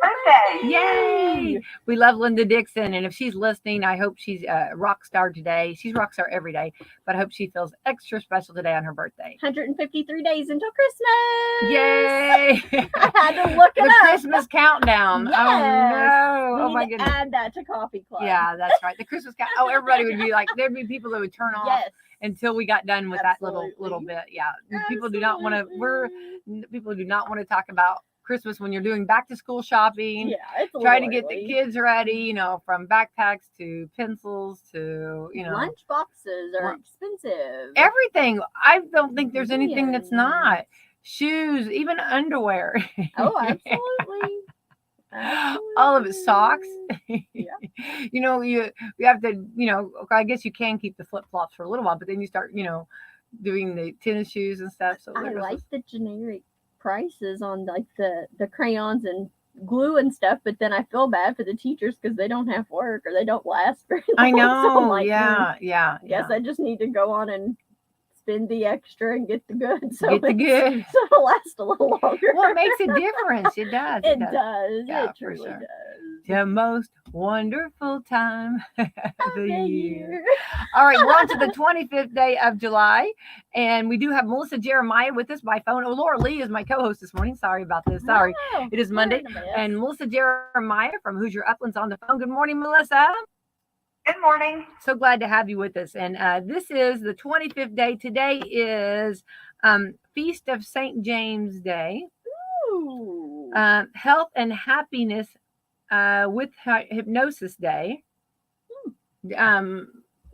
birthday. Yay! We love Linda Dixon, and if she's listening, I hope she's a rock star today. She's rock star every day, but I hope she feels extra special today on her birthday. 153 days until Christmas. Yay! I had to look it The up. Christmas countdown. Yes. Oh no! We Oh need my to goodness! add that to Coffee Club. Yeah, that's right. The Christmas count. Oh, everybody would be like, there'd be people that would turn off. Yes. Until we got done with Absolutely. that little bit. Yeah. People do not want to, people do not want to talk about Christmas when you're doing back to school shopping. Yeah, it's trying to get the kids ready, from backpacks to pencils to, lunch boxes are expensive. Everything. I don't think there's anything that's not. Shoes, even underwear. Oh, absolutely. All of it, socks. Yeah. You have to, I guess you can keep the flip flops for a little while, but then you start, doing the tennis shoes and stuff. So I like the generic prices on like the crayons and glue and stuff, but then I feel bad for the teachers because they don't have work or they don't last very long. I know. So I'm like, yeah. Guess I just need to go on and spend the extra and get the good. So get the good. So it'll last a little longer. Well, it makes a difference. It does. It does. Yeah, it truly does. The most wonderful time of the year. All right, we're on to the 25th day of July, and we do have Melissa Jeremiah with us by phone. Oh, Laura Lee is my co-host this morning. Sorry about this. Sorry. Oh, it is Monday. And Melissa Jeremiah from Hoosier Uplands on the phone. Good morning, Melissa. Good morning. So glad to have you with us. And this is the 25th day. Today is Feast of St. James Day. Ooh. Health and Happiness with Hypnosis Day. Do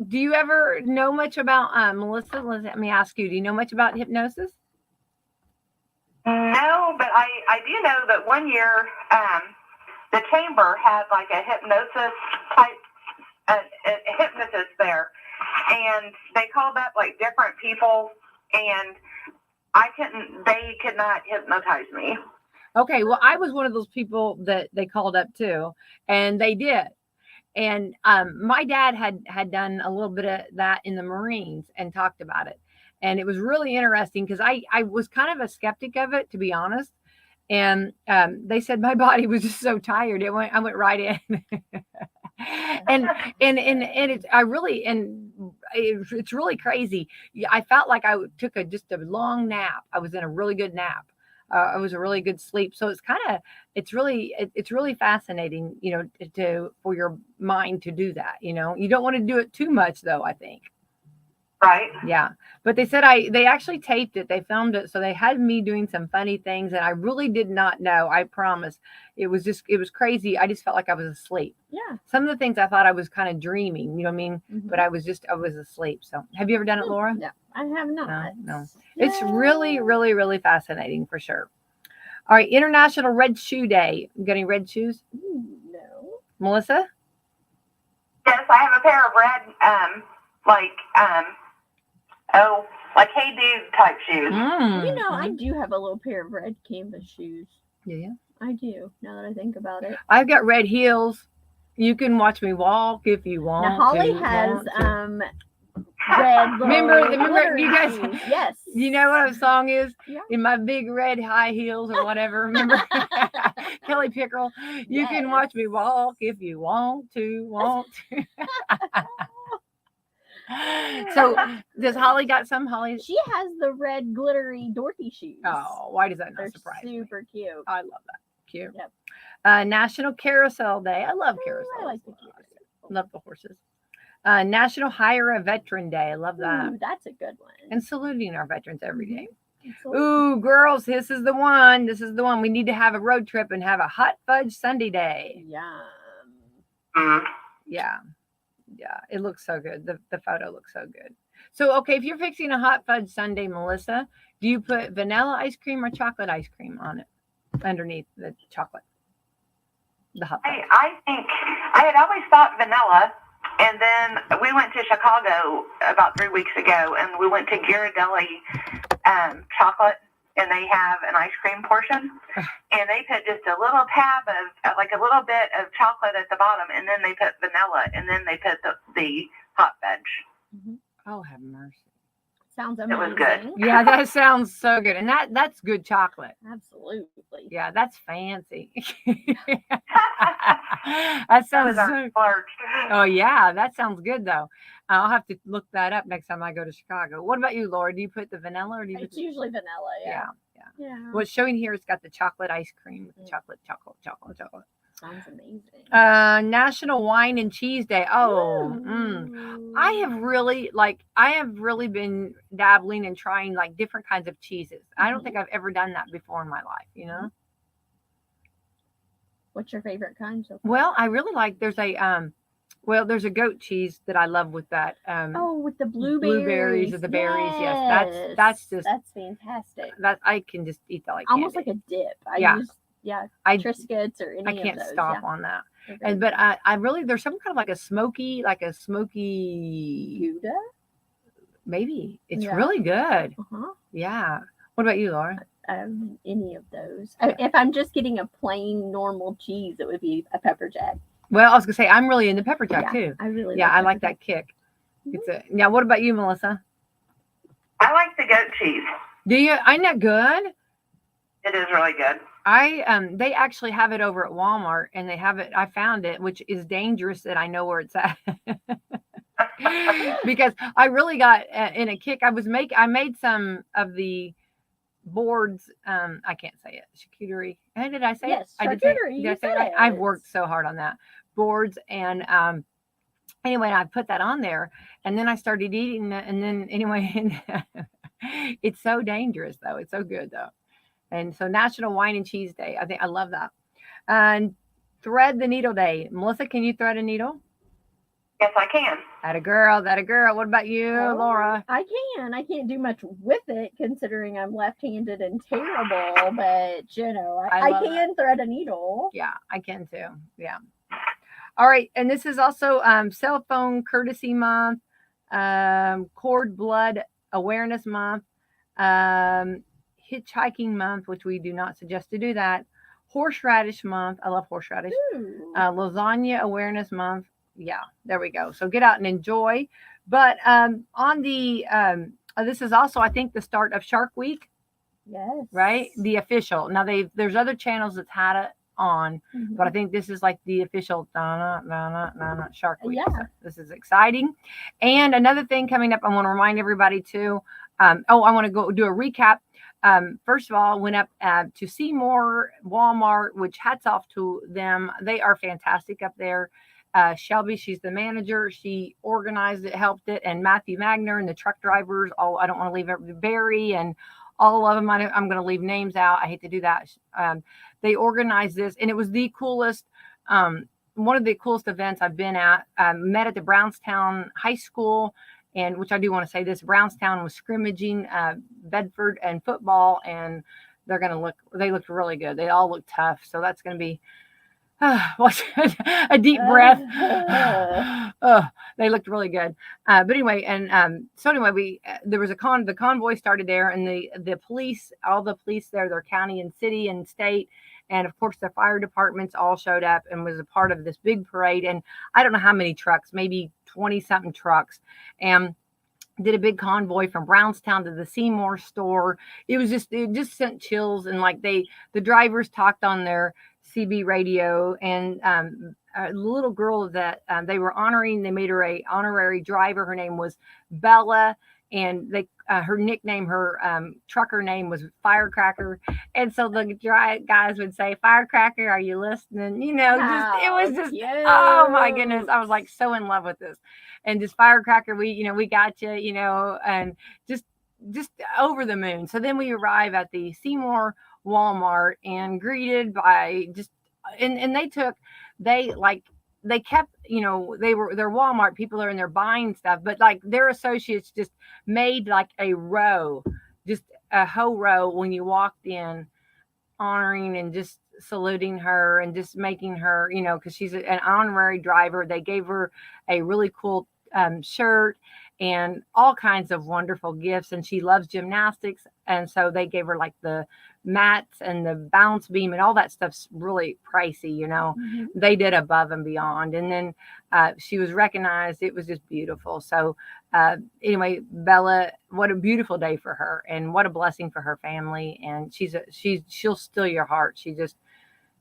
you ever know much about, Melissa, let me ask you, do you know much about hypnosis? No, but I do know that one year the chamber had like a hypnosis type a hypnotist there, and they called up like different people, and they could not hypnotize me. Okay, well, I was one of those people that they called up too, and they did. And my dad had done a little bit of that in the Marines and talked about it, and it was really interesting because I was kind of a skeptic of it, to be honest. And they said my body was just so tired. I went right in. and it's really crazy. I felt like I took just a long nap. I was in a really good nap. It was a really good sleep. So it's really fascinating, for your mind to do that. You don't want to do it too much though, I think. Right. Yeah. But they said they actually taped it. They filmed it. So they had me doing some funny things, and I really did not know. I promise. It was crazy. I just felt like I was asleep. Yeah. Some of the things I thought I was kind of dreaming, you know what I mean? Mm-hmm. But I was asleep. So have you ever done it, Laura? No, I have not. No. It's really, really, really fascinating for sure. All right. International Red Shoe Day. You got any red shoes? No. Melissa? Yes, I have a pair of red, like Hey Dude type shoes. I do have a little pair of red canvas shoes. Yeah. I do, now that I think about it. I've got red heels. You can watch me walk if you want. Now Holly has red. Remember you guys? Shoes. Yes. You know what the song is? Yeah. In my big red high heels or whatever. Remember Kelly Pickerel? You can watch me walk if you want to. So does Holly got some? Holly? She has the red glittery Dorothy shoes. Oh, why does that not surprise me? Super cute. I love that. Cute. Yep. National Carousel Day. I love carousel. I like the carousel. Love the horses. National Hire a Veteran Day. I love that. Ooh, that's a good one. And saluting our veterans every day. Absolutely. Ooh, girls, this is the one. We need to have a road trip and have a hot fudge sundae day. Yum. Yeah. It looks so good. The photo looks so good. So, okay, if you're fixing a hot fudge sundae, Melissa, do you put vanilla ice cream or chocolate ice cream on it underneath the chocolate? The hot fudge. I think I had always thought vanilla, and then we went to Chicago about 3 weeks ago, and we went to Ghirardelli chocolate, and they have an ice cream portion, and they put just a little tab of like a little bit of chocolate at the bottom, and then they put vanilla, and then they put the hot fudge. Oh, have mercy. Sounds It was amazing. good. Yeah, that sounds so good. And that's good chocolate. Absolutely. Yeah, that's fancy. That Those sounds are so. splurged. Oh yeah, that sounds good though. I'll have to look that up next time I go to Chicago. What about you, Laura? Do you put the vanilla or do you put It's usually vanilla. yeah, Yeah. yeah. Yeah. What's showing here, it's got the chocolate ice cream with the chocolate. Sounds amazing. National Wine and Cheese Day. Oh, I have really been dabbling and trying like different kinds of cheeses. I don't think I've ever done that before in my life, you know? What's your favorite kind so far? Well, I really like there's a goat cheese that I love with that. Oh, with the blueberries or the berries. Yes, that's fantastic. that I can just eat that like Almost candy. like a dip. Yeah. Triscuits or any I of can't those. stop Yeah. on that. They're very But good. I really there's some kind of like a smoky Gouda? maybe. It's Yeah. really good. Uh-huh. Yeah. What about you, Laura? Any of those. If I'm just getting a plain normal cheese, it would be a pepper jack. Well, I was gonna say I'm really into pepper jack too. I really I like pepper that kick. It's what about you, Melissa? I like the goat cheese. Do you? Isn't that good? It is really good. They actually have it over at Walmart, and they have it. I found it, which is dangerous that I know where it's at. Because I really got in a kick. I made some of the boards. I can't say it. Charcuterie. How did I say Yes, it? I did say it. charcuterie, Did I you say it said right? it. I've worked so hard on that boards, and anyway, I put that on there, and then I started eating it, and then anyway, it's so dangerous though. It's so good though. And so National Wine and Cheese Day. I think I love that. And Thread the Needle Day. Melissa, can you thread a needle? Yes, I can. That a girl. What about you, Laura? I can. I can't do much with it considering I'm left-handed and terrible, but I can thread a needle. Yeah, I can too. Yeah. All right, and this is also Cell Phone Courtesy Month, Cord Blood Awareness Month, Hitchhiking Month, which we do not suggest to do that. Horseradish Month. I love horseradish. Lasagna Awareness Month. Yeah, there we go. So get out and enjoy. But on the this is also, I think, the start of Shark Week. Yes. Right? The official. Now there's other channels that's had it on, but I think this is like the official Shark Week. Yeah. So this is exciting. And another thing coming up, I want to remind everybody too. I want to go do a recap. First of all, went up to Seymour, Walmart, which hats off to them. They are fantastic up there. Shelby, she's the manager. She organized it, helped it, and Matthew Magner and the truck drivers. I don't want to leave it. Barry and all of them. I'm going to leave names out. I hate to do that. They organized this, and it was the coolest. One of the coolest events I've been at. Met at the Brownstown High School. And which I do want to say this, Brownstown was scrimmaging Bedford and football, and they looked really good. They all look tough. So that's going to be a deep breath. They looked really good. But anyway, and so anyway, there was the convoy started there, and the police, all the police there, their county and city and state, and of course the fire departments all showed up and was a part of this big parade. And I don't know how many trucks, maybe 20 something trucks, and did a big convoy from Brownstown to the Seymour store. It just sent chills. And like the drivers talked on their CB radio, and a little girl that they were honoring, they made her a honorary driver. Her name was Bella, and her nickname, her trucker name was Firecracker. And so the guys would say, "Firecracker, are you listening?" It was just, cute. oh my goodness, I was like so in love with this. And just Firecracker, we got you, and just over the moon. So then we arrive at the Seymour Walmart and greeted by they kept, they're Walmart people are in there buying stuff, but like their associates just made like a row, just a whole row when you walked in, honoring and just saluting her and just making her, because she's an honorary driver. They gave her a really cool shirt and all kinds of wonderful gifts, and she loves gymnastics, and so they gave her like the mats and the bounce beam, and all that stuff's really pricey. They did above and beyond. And then she was recognized. It was just beautiful. So Anyway, Bella, what a beautiful day for her, and what a blessing for her family. And she'll steal your heart. She just,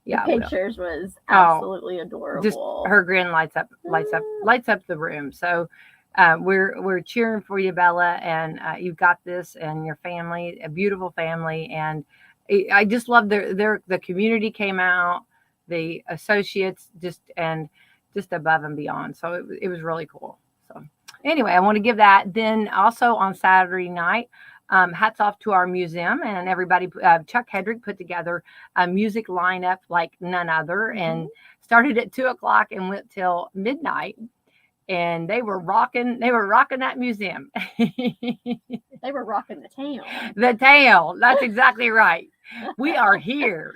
yeah, the pictures was Oh, absolutely just adorable. her grin lights up the room. So we're cheering for you, Bella, and you've got this, and your family, a beautiful family. And I just love the community came out, the associates just above and beyond. So it was really cool. So anyway, I want to give that. Then also on Saturday night, hats off to our museum and everybody. Chuck Hedrick put together a music lineup like none other, and started at 2:00 and went till midnight. And they were rocking that museum. They were rocking the town. The tail. That's exactly right. We are here.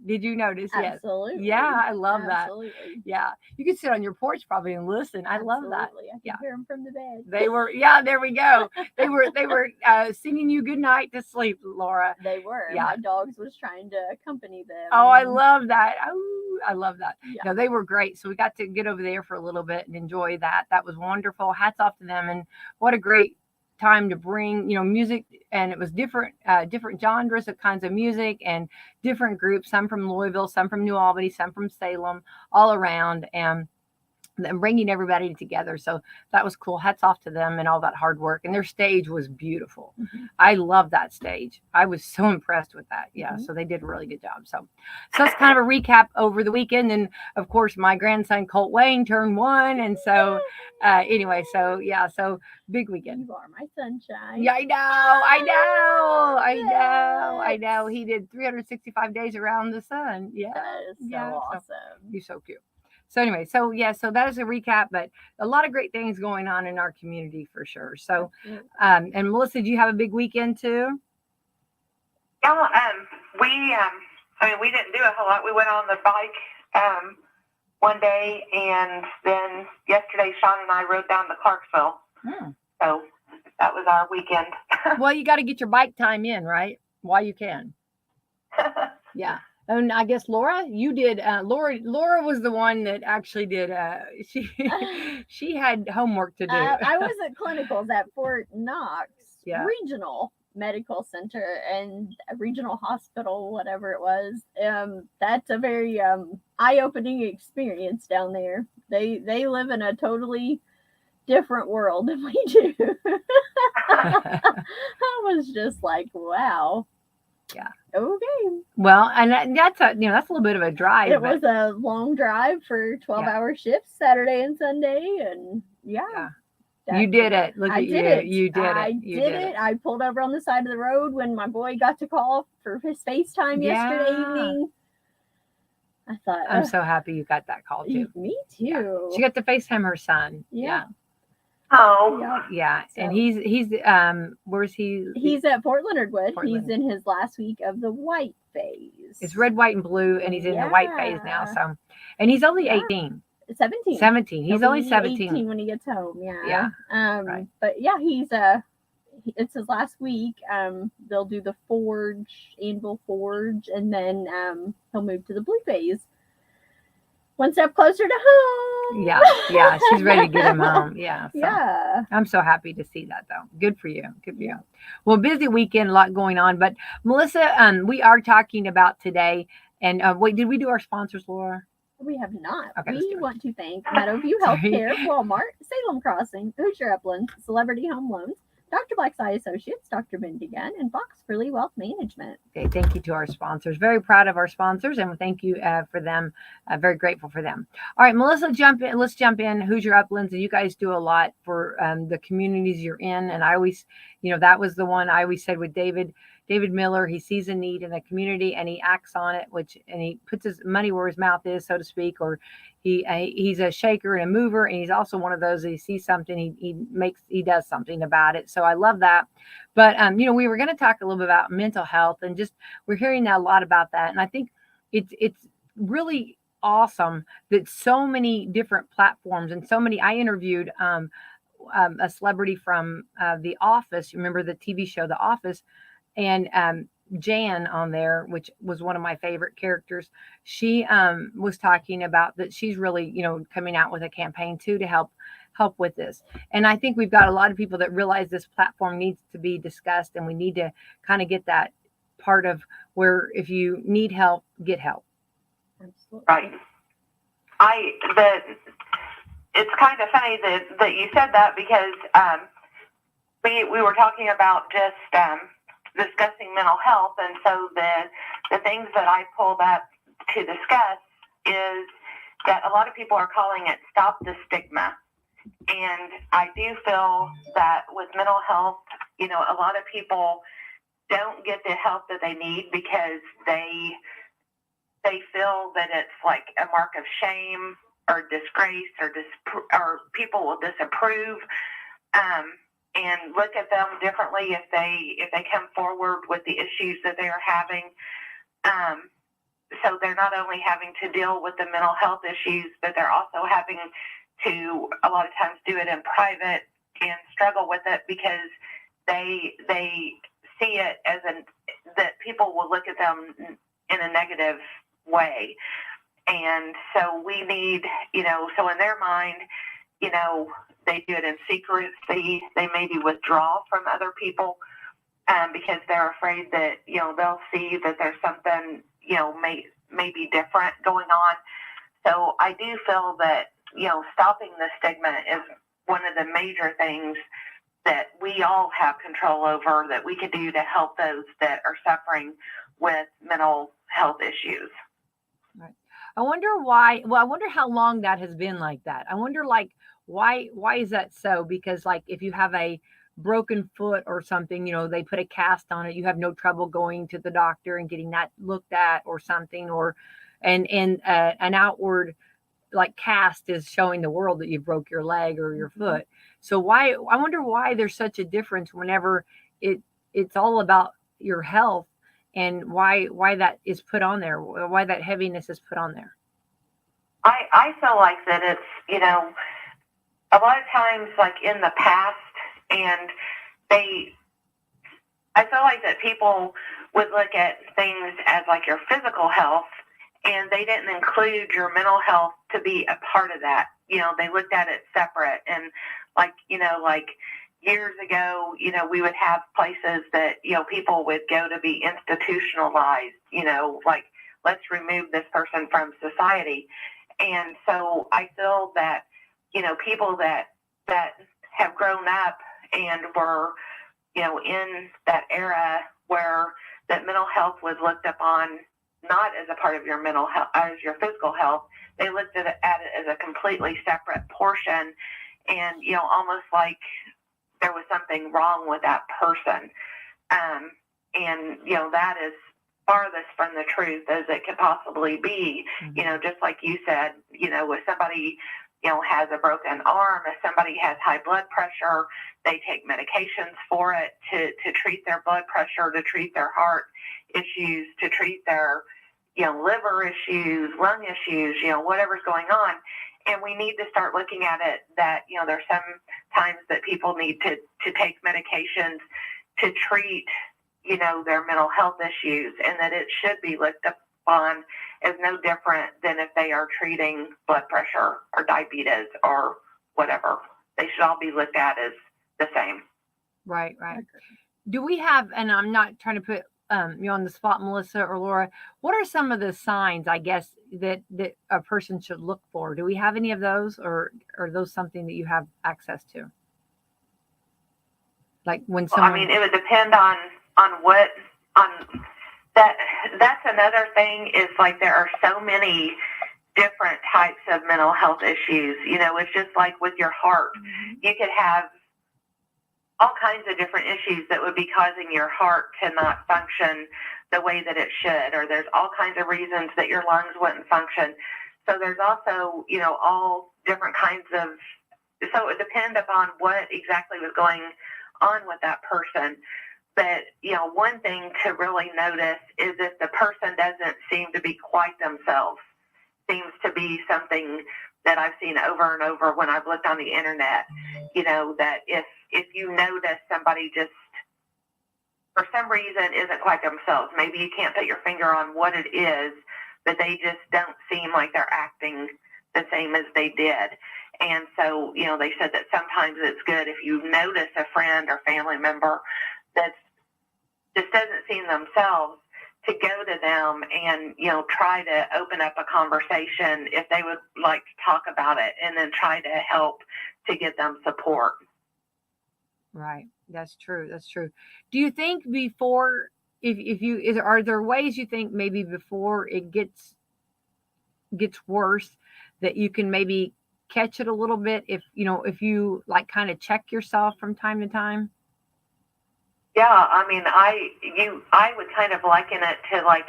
Did you notice? Yes. Absolutely. Yeah, I love that. Absolutely. Yeah. You could sit on your porch probably and listen. I love that. Absolutely. I can Yeah. hear them from the bed. They were, there we go. They were singing you good night to sleep, Laura. They were. Yeah. My dogs was trying to accompany them. Oh, I love that. Oh, I love that. Yeah. No, they were great. So we got to get over there for a little bit and enjoy that. That was wonderful. Hats off to them. And what a great time to bring, music. And it was different genres of kinds of music and different groups, some from Louisville, some from New Albany, some from Salem, all around. And bringing everybody together. So that was cool. Hats off to them and all that hard work. And their stage was beautiful. I love that stage. I was so impressed with that. Yeah. So they did a really good job. So that's kind of a recap over the weekend. And of course, my grandson, Colt Wayne, turned 1. And so anyway, so big weekend. You are my sunshine. Yeah, I know. He did 365 days around the sun. Yeah. That is so awesome. He's so cute. So anyway, so that is a recap, but a lot of great things going on in our community for sure. So, and Melissa, do you have a big weekend too? Yeah, we didn't do a whole lot. We went on the bike one day, and then yesterday, Sean and I rode down to Clarksville. So that was our weekend. Well, you got to get your bike time in, right? While you can. Yeah. And I guess Laura, you did. Laura was the one that actually did. She had homework to do. I was at clinicals at Fort Knox Regional Medical Center and Regional Hospital, whatever it was. That's a very eye-opening experience down there. They live in a totally different world than we do. I was just like, wow. Yeah. Okay. Well, and that's a little bit of a drive. It was a long drive for 12-hour shifts Saturday and Sunday, and you did it. Look at you. You did it. I did it. I pulled over on the side of the road when my boy got to call for his FaceTime yesterday evening. I thought, I'm so happy you got that call too. Me too. Yeah. She got to FaceTime her son. Yeah. Oh. Yeah. So, and he's where's he? He's at Fort Leonard Wood. He's in his last week of the white phase. It's red, white, and blue, and he's in the white phase now. So, and he's only 18. 17. 17. He's only 17. 18 when he gets home. Yeah. Yeah. Right. But yeah, he's it's his last week. They'll do the anvil forge, and then he'll move to the blue phase. One step closer to home. Yeah. She's ready to get him home. Yeah. So yeah. I'm so happy to see that though. Good for you. Well, busy weekend, a lot going on. But Melissa, we are talking about today. And wait, did we do our sponsors, Laura? We have not. Okay, we want to thank Meadowview Healthcare, Walmart, Salem Crossing, Hoosier Uplands, Celebrity Home Loans, Dr. Black's Eye Associates, Dr. Bendigan, and Fox Furley Wealth Management. Okay, thank you to our sponsors. Very proud of our sponsors, and thank you for them. Very grateful for them. All right, Melissa, let's jump in. Hoosier Uplands, and you guys do a lot for the communities you're in. And I always, that was the one I always said with David Miller. He sees a need in the community and he acts on it, and he puts his money where his mouth is, so to speak, or he's a shaker and a mover, and he's also one of those that he sees something, he does something about it. So I love that. But we were going to talk a little bit about mental health, and just we're hearing a lot about that, and I think it's really awesome that so many different platforms and so many. I interviewed a celebrity from The Office. Remember the TV show The Office? And Jan on there, which was one of my favorite characters, she was talking about that she's really, coming out with a campaign too to help help with this. And I think we've got a lot of people that realize this platform needs to be discussed, and we need to kind of get that part of where if you need help, get help. Absolutely. Right. It's kind of funny that you said that, because we were talking about just discussing mental health, and so the things that I pulled up to discuss is that a lot of people are calling it Stop the Stigma. And I do feel that with mental health, a lot of people don't get the help that they need because they feel that it's like a mark of shame or disgrace, or people will disapprove and look at them differently if they come forward with the issues that they are having. So they're not only having to deal with the mental health issues, but they're also having to a lot of times do it in private and struggle with it because they see it as that people will look at them in a negative way. And so we need, so in their mind, they do it in secrecy. They maybe withdraw from other people because they're afraid that, they'll see that there's something, may be different going on. So I do feel that, stopping the stigma is one of the major things that we all have control over that we could do to help those that are suffering with mental health issues. Right. I wonder why. Well, I wonder how long that has been like that. I wonder, why is that so? Because, if you have a broken foot or something, they put a cast on it. You have no trouble going to the doctor and getting that looked at or something, and an outward cast is showing the world that you broke your leg or your foot. So I wonder why there's such a difference whenever it's all about your health, and why that is put on there, why that heaviness is put on there. I feel like that it's, a lot of times in the past, and I feel like that people would look at things as your physical health, and they didn't include your mental health to be a part of that. They looked at it separate. And years ago, we would have places that, people would go to be institutionalized, let's remove this person from society. And so I feel that, people that have grown up and were, in that era where that mental health was looked upon not as a part of your mental health, as your physical health. They looked at it as a completely separate portion, and, almost like there was something wrong with that person. And, that is farthest from the truth as it could possibly be. Mm-hmm. Just like you said, if somebody, has a broken arm, if somebody has high blood pressure, they take medications for it to treat their blood pressure, to treat their heart issues, to treat their, liver issues, lung issues, whatever's going on. And we need to start looking at it that, there's some times that people need to take medications to treat, their mental health issues, and that it should be looked upon as no different than if they are treating blood pressure or diabetes or whatever. They should all be looked at as the same. Right. Do we have, and I'm not trying to put you on the spot, Melissa or Laura, what are some of the signs, I guess, that a person should look for? Do we have any of those, or are those something that you have access to? When someone... it would depend on what, on that. That's another thing is there are so many different types of mental health issues. It's just like with your heart. Mm-hmm. You could have all kinds of different issues that would be causing your heart to not function the way that it should, or there's all kinds of reasons that your lungs wouldn't function. So there's also, all different kinds of, so it depends upon what exactly was going on with that person. But, one thing to really notice is if the person doesn't seem to be quite themselves, seems to be something that I've seen over and over when I've looked on the internet, that if you notice somebody just for some reason isn't quite themselves, maybe you can't put your finger on what it is, but they just don't seem like they're acting the same as they did. And so, they said that sometimes it's good if you notice a friend or family member that just doesn't seem themselves, to go to them and, try to open up a conversation if they would like to talk about it, and then try to help to get them support. Right. That's true. That's true. Do you think before, are there ways you think maybe before it gets worse that you can maybe catch it a little bit if you like kind of check yourself from time to time? Yeah, I mean, I would kind of liken it to like,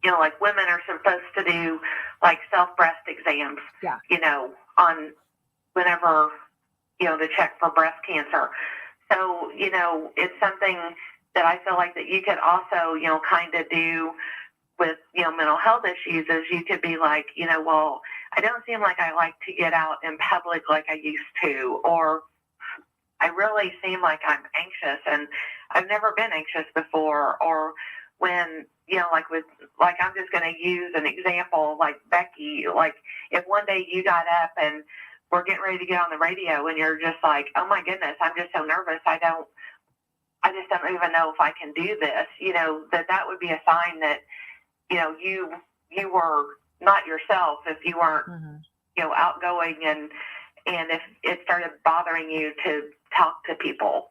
like women are supposed to do like self-breast exams, Yeah. On whenever, to check for breast cancer. So, it's something that I feel like that you could also, kind of do with, mental health issues, is you could be like, well, I don't seem like I like to get out in public like I used to, or I really seem like I'm anxious and I've never been anxious before. Or when, like I'm just going to use an example, like Becky, like if one day you got up and we're getting ready to get on the radio and you're just like, oh my goodness, I'm just so nervous. I just don't even know if I can do this, that would be a sign that, you were not yourself if you weren't, outgoing and if it started bothering you to talk to people.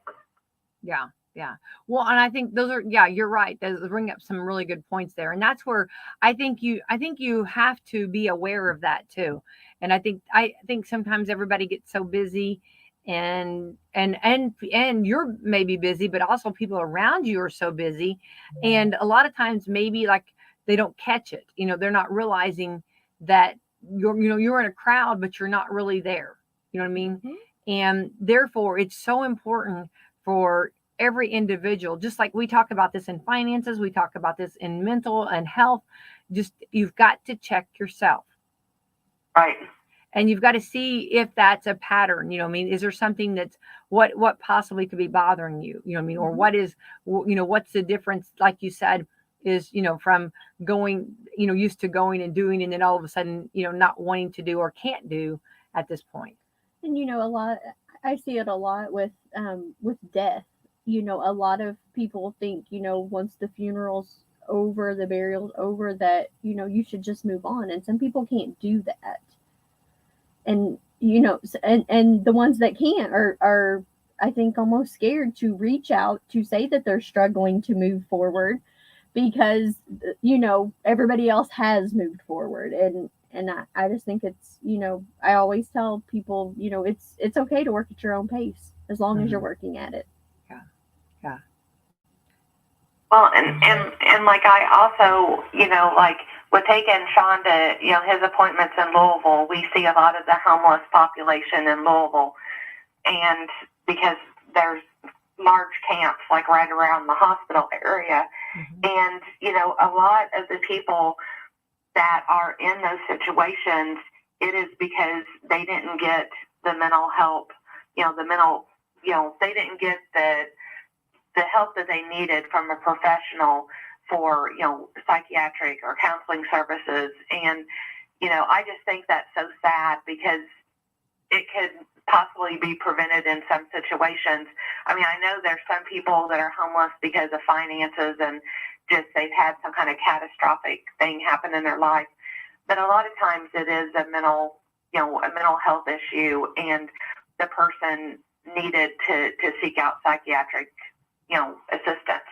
Yeah. Yeah. Well, and I think you're right. Those bring up some really good points there. And that's where I think you have to be aware of that too. And I think sometimes everybody gets so busy and you're maybe busy, but also people around you are so busy. And a lot of times maybe like they don't catch it. They're not realizing that you're in a crowd, but you're not really there. You know what I mean? Mm-hmm. And therefore it's so important for every individual, just like we talk about this in finances, we talk about this in mental and health, just you've got to check yourself. Right. And you've got to see if that's a pattern, is there something that's what possibly could be bothering you, or what is, what's the difference, like you said, is, from going, used to going and doing, and then all of a sudden, not wanting to do or can't do at this point. And, I see it a lot with death. A lot of people think, once the funeral's over, the burial's over, that, you should just move on. And some people can't do that. And, and the ones that can't are, I think, almost scared to reach out to say that they're struggling to move forward because, everybody else has moved forward. And I just think it's, I always tell people, it's okay to work at your own pace as long as you're working at it. Yeah. Well, and like I also, like with taking Sean to, his appointments in Louisville, we see a lot of the homeless population in Louisville. And because there's large camps like right around the hospital area. And, a lot of the people that are in those situations, it is because they didn't get the mental help, they didn't get the help that they needed from a professional for, psychiatric or counseling services. And, I just think that's so sad because it could possibly be prevented in some situations. I mean, I know there's some people that are homeless because of finances and just they've had some kind of catastrophic thing happen in their life. But a lot of times it is a mental health issue, and the person needed to seek out psychiatric, assistance.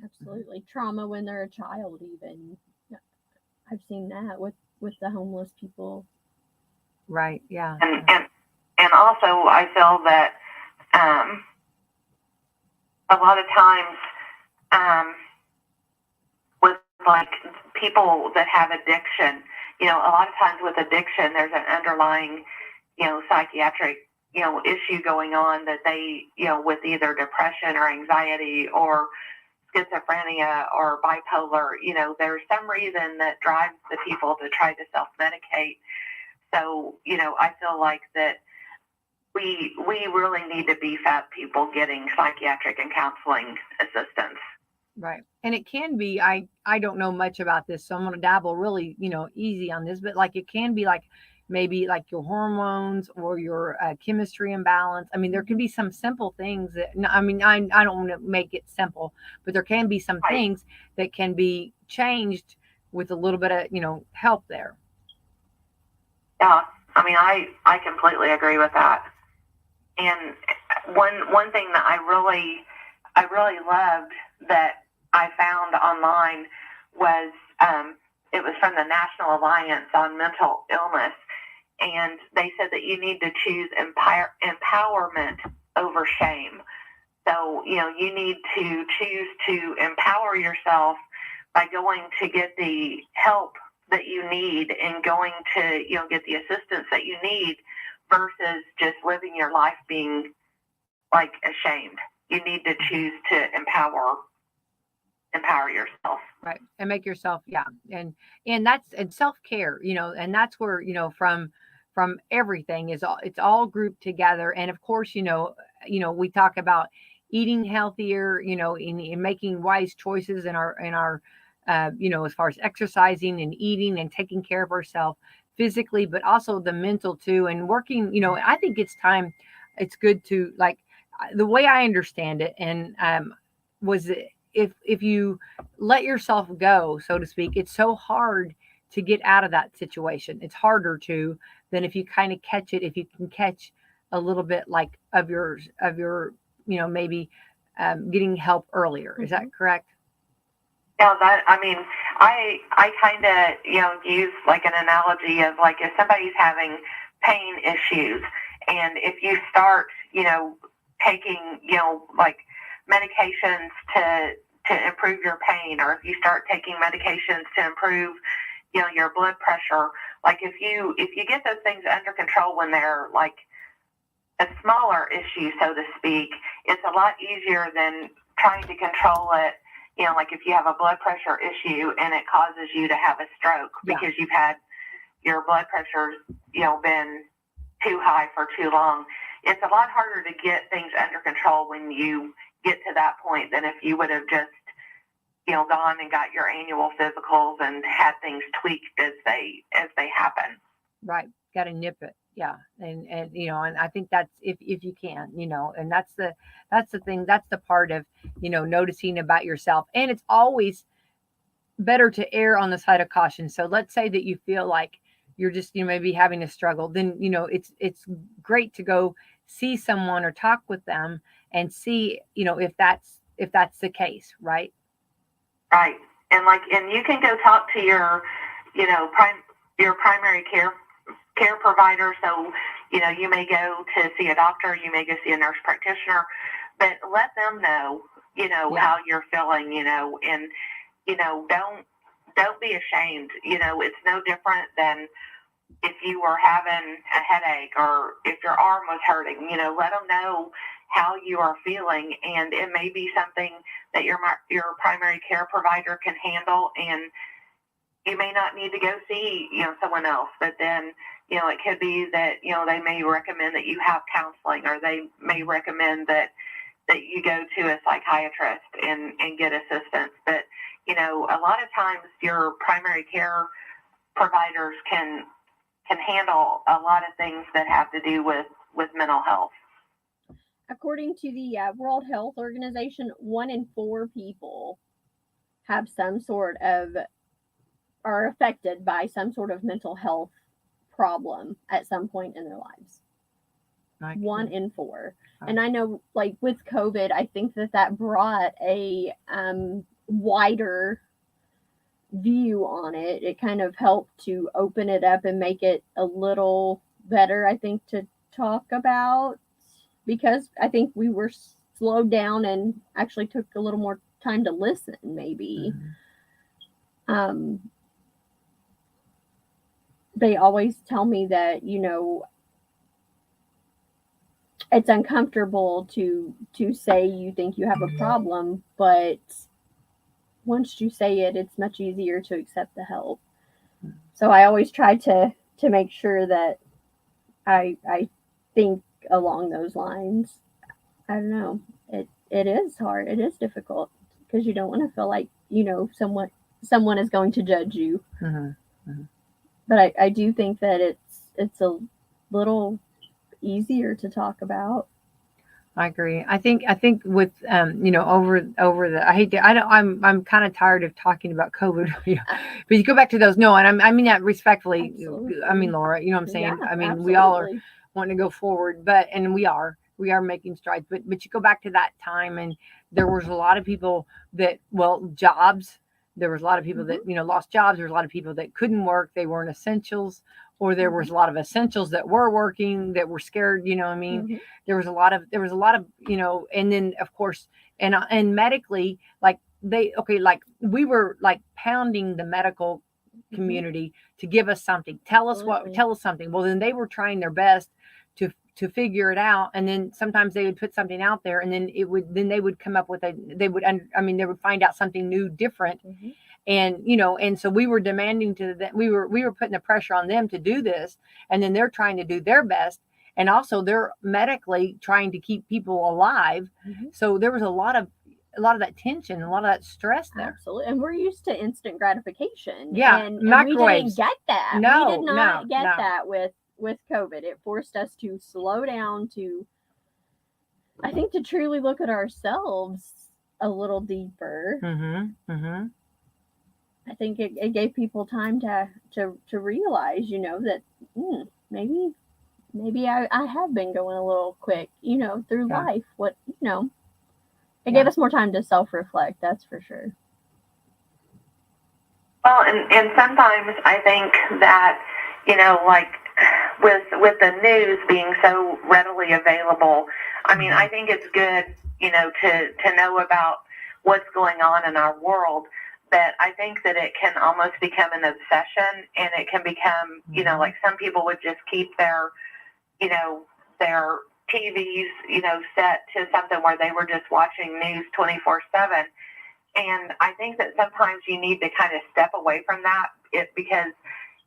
Absolutely. Trauma when they're a child, even. I've seen that with the homeless people. Right. Yeah. And also I feel that a lot of times with like people that have addiction, a lot of times with addiction there's an underlying, psychiatric, issue going on that they, with either depression or anxiety or schizophrenia or bipolar, there's some reason that drives the people to try to self-medicate. So, I feel like that we really need to beef up people getting psychiatric and counseling assistance. Right. And it can be, I don't know much about this, so I'm going to dabble really, easy on this, but like it can be like maybe like your hormones or your chemistry imbalance. I mean, there can be some simple things that, I mean, I don't want to make it simple, but there can be some things that can be changed with a little bit of, help there. Yeah. I mean, I completely agree with that. And one thing that I really loved that I found online was it was from the National Alliance on Mental Illness, and they said that you need to choose empowerment over shame. So you need to choose to empower yourself by going to get the help that you need and going to get the assistance that you need, versus just living your life being like ashamed. You need to choose to empower yourself. Right. And make yourself, and that's, and self-care, and that's where, from everything it's all grouped together. And of course, we talk about eating healthier, in making wise choices in our as far as exercising and eating and taking care of ourselves physically, but also the mental too, and working, I think it's good to, like, the way I understand it, and was if you let yourself go, so to speak, it's so hard to get out of that situation. It's harder than if you kind of catch it, if you can catch a little bit like of your maybe getting help earlier. Is that correct? Yeah, I kind of, use like an analogy of, like, if somebody's having pain issues, and if you start, taking, like medications to improve your pain, or if you start taking medications to improve, your blood pressure, like if you get those things under control when they're like a smaller issue, so to speak, it's a lot easier than trying to control it. Like if you have a blood pressure issue and it causes you to have a stroke because you've had your blood pressure, been too high for too long. It's a lot harder to get things under control when you get to that point than if you would have just, gone and got your annual physicals and had things tweaked as they happen. Right. Got to nip it. Yeah. And I think that's, if you can, and that's the thing, that's the part of, noticing about yourself. And it's always better to err on the side of caution. So let's say that you feel like you're just, maybe having a struggle, then, it's great to go see someone or talk with them and see, if that's the case. Right. Right. And you can go talk to your, your primary care provider. So, you may go to see a doctor, you may go see a nurse practitioner, but let them know, how you're feeling, and, don't be ashamed. It's no different than if you were having a headache or if your arm was hurting, let them know how you are feeling. And it may be something that your primary care provider can handle, and you may not need to go see, someone else, but then, it could be that, they may recommend that you have counseling, or they may recommend that you go to a psychiatrist and get assistance. But, a lot of times your primary care providers can handle a lot of things that have to do with mental health. According to the World Health Organization, 1 in 4 people have some sort of, are affected by some sort of mental health problem at some point in their lives. 1 in 4. And I know, like, with COVID, I think that brought a wider view on it. It kind of helped to open it up and make it a little better, I think, to talk about, because I think we were slowed down and actually took a little more time to listen, maybe. Mm-hmm. They always tell me that, it's uncomfortable to say you think you have a problem, but once you say it, it's much easier to accept the help. So I always try to make sure that I think along those lines. I don't know. It is hard. It is difficult because you don't want to feel like, someone is going to judge you. Mm-hmm. Mm-hmm. But I do think that it's a little easier to talk about. I agree. I think with over the I'm kind of tired of talking about COVID. But you go back to those. No, and I mean that respectfully. Absolutely. I mean, Laura, you know what I'm saying? Yeah, I mean, absolutely. we all are wanting to go forward, and we are making strides. But you go back to that time, and there was a lot of people that jobs. There was a lot of people that lost jobs. There was a lot of people that couldn't work. They weren't essentials, or there was a lot of essentials that were working that were scared. You know what I mean? There was a lot of and then of course and medically, like we were like pounding the medical community to give us something, tell us something. Well, then they were trying their best to figure it out, and then sometimes they would put something out there, and then they would come up with they would find out something new, different. And and so we were demanding we were putting the pressure on them to do this, and then they're trying to do their best, and also they're medically trying to keep people alive. So there was a lot of that tension, a lot of that stress there. Absolutely. And we're used to instant gratification. Yeah, and microwaves. We didn't get that. No, we did not get no. that with COVID. It forced us to slow down, I think, to truly look at ourselves a little deeper. I think it gave people time to realize, that maybe I have been going a little quick, through life. It gave us more time to self-reflect, that's for sure. Well, and sometimes I think that, like with the news being so readily available, I mean, I think it's good, to know about what's going on in our world. But I think that it can almost become an obsession, and it can become, like some people would just keep their TVs, set to something where they were just watching news 24/7. And I think that sometimes you need to kind of step away from that because,